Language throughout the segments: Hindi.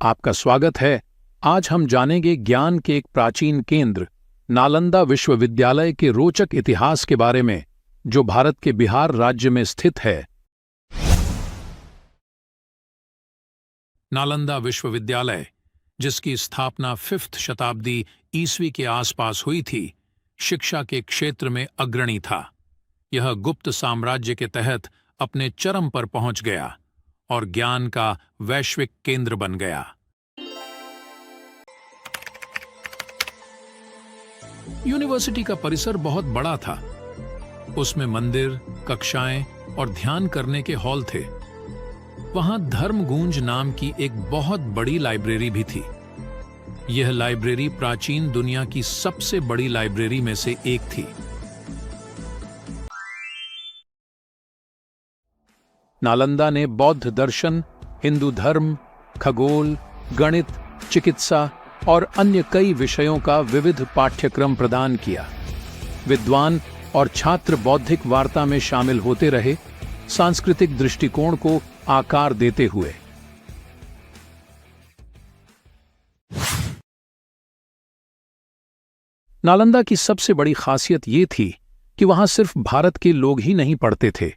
आपका स्वागत है। आज हम जानेंगे ज्ञान के एक प्राचीन केंद्र नालंदा विश्वविद्यालय के रोचक इतिहास के बारे में, जो भारत के बिहार राज्य में स्थित है। नालंदा विश्वविद्यालय, जिसकी स्थापना 5th शताब्दी ईस्वी के आसपास हुई थी, शिक्षा के क्षेत्र में अग्रणी था। यह गुप्त साम्राज्य के तहत अपने चरम पर पहुंच गया और ज्ञान का वैश्विक केंद्र बन गया। यूनिवर्सिटी का परिसर बहुत बड़ा था। उसमें मंदिर, कक्षाएं और ध्यान करने के हॉल थे। वहां धर्मगूंज नाम की एक बहुत बड़ी लाइब्रेरी भी थी। यह लाइब्रेरी प्राचीन दुनिया की सबसे बड़ी लाइब्रेरी में से एक थी। नालंदा ने बौद्ध दर्शन, हिंदू धर्म, खगोल, गणित, चिकित्सा और अन्य कई विषयों का विविध पाठ्यक्रम प्रदान किया। विद्वान और छात्र बौद्धिक वार्ता में शामिल होते रहे, सांस्कृतिक दृष्टिकोण को आकार देते हुए। नालंदा की सबसे बड़ी खासियत ये थी कि वहां सिर्फ भारत के लोग ही नहीं पढ़ते थे,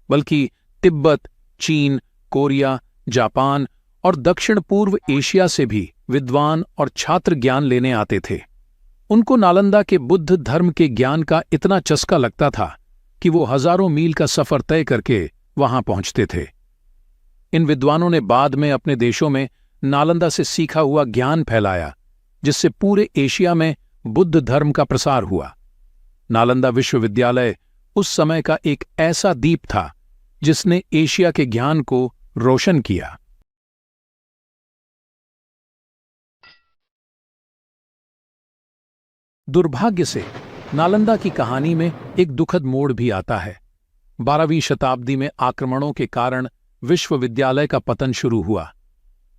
बल्कि तिब्बत, चीन, कोरिया, जापान और दक्षिण पूर्व एशिया से भी विद्वान और छात्र ज्ञान लेने आते थे। उनको नालंदा के बुद्ध धर्म के ज्ञान का इतना चस्का लगता था कि वो हजारों मील का सफर तय करके वहां पहुंचते थे। इन विद्वानों ने बाद में अपने देशों में नालंदा से सीखा हुआ ज्ञान फैलाया, जिससे पूरे एशिया में बुद्ध धर्म का प्रसार हुआ। नालंदा विश्वविद्यालय उस समय का एक ऐसा दीप था जिसने एशिया के ज्ञान को रोशन किया। दुर्भाग्य से नालंदा की कहानी में एक दुखद मोड़ भी आता है। 12वीं शताब्दी में आक्रमणों के कारण विश्वविद्यालय का पतन शुरू हुआ।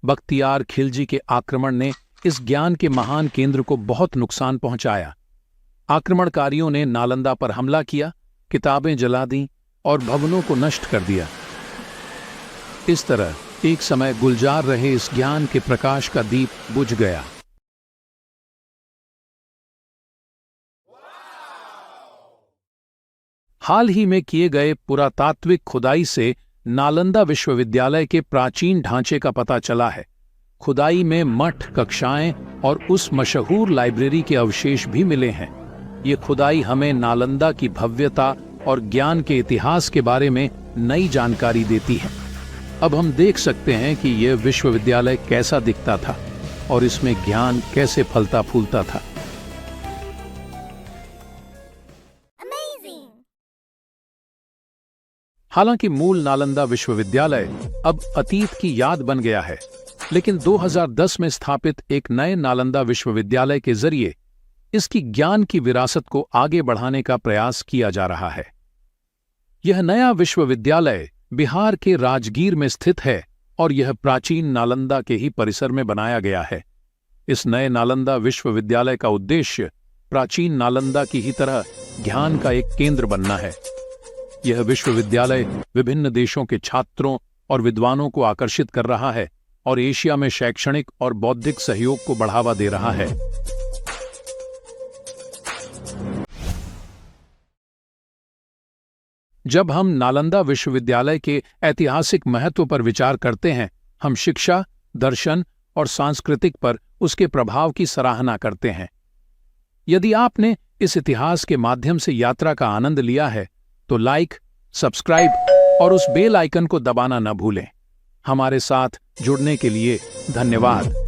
बख्तियार खिलजी के आक्रमण ने इस ज्ञान के महान केंद्र को बहुत नुकसान पहुंचाया। आक्रमणकारियों ने नालंदा पर हमला किया, किताबें जला दीं और भवनों को नष्ट कर दिया। इस तरह एक समय गुलजार रहे इस ज्ञान के प्रकाश का दीप बुझ गया। हाल ही में किए गए पुरातात्विक खुदाई से नालंदा विश्वविद्यालय के प्राचीन ढांचे का पता चला है। खुदाई में मठ, कक्षाएं और उस मशहूर लाइब्रेरी के अवशेष भी मिले हैं। ये खुदाई हमें नालंदा की भव्यता और ज्ञान के इतिहास के बारे में नई जानकारी देती है। अब हम देख सकते हैं कि यह विश्वविद्यालय कैसा दिखता था और इसमें ज्ञान कैसे फलता फूलता था। हालांकि मूल नालंदा विश्वविद्यालय अब अतीत की याद बन गया है, लेकिन 2010 में स्थापित एक नए नालंदा विश्वविद्यालय के जरिए इसकी ज्ञान की विरासत को आगे बढ़ाने का प्रयास किया जा रहा है। यह नया विश्वविद्यालय बिहार के राजगीर में स्थित है और यह प्राचीन नालंदा के ही परिसर में बनाया गया है। इस नए नालंदा विश्वविद्यालय का उद्देश्य प्राचीन नालंदा की ही तरह ज्ञान का एक केंद्र बनना है। यह विश्वविद्यालय विभिन्न देशों के छात्रों और विद्वानों को आकर्षित कर रहा है और एशिया में शैक्षणिक और बौद्धिक सहयोग को बढ़ावा दे रहा है। जब हम नालंदा विश्वविद्यालय के ऐतिहासिक महत्व पर विचार करते हैं, हम शिक्षा, दर्शन और सांस्कृतिक पर उसके प्रभाव की सराहना करते हैं। यदि आपने इस इतिहास के माध्यम से यात्रा का आनंद लिया है, तो लाइक, सब्सक्राइब और उस बेल आइकन को दबाना न भूलें। हमारे साथ जुड़ने के लिए धन्यवाद।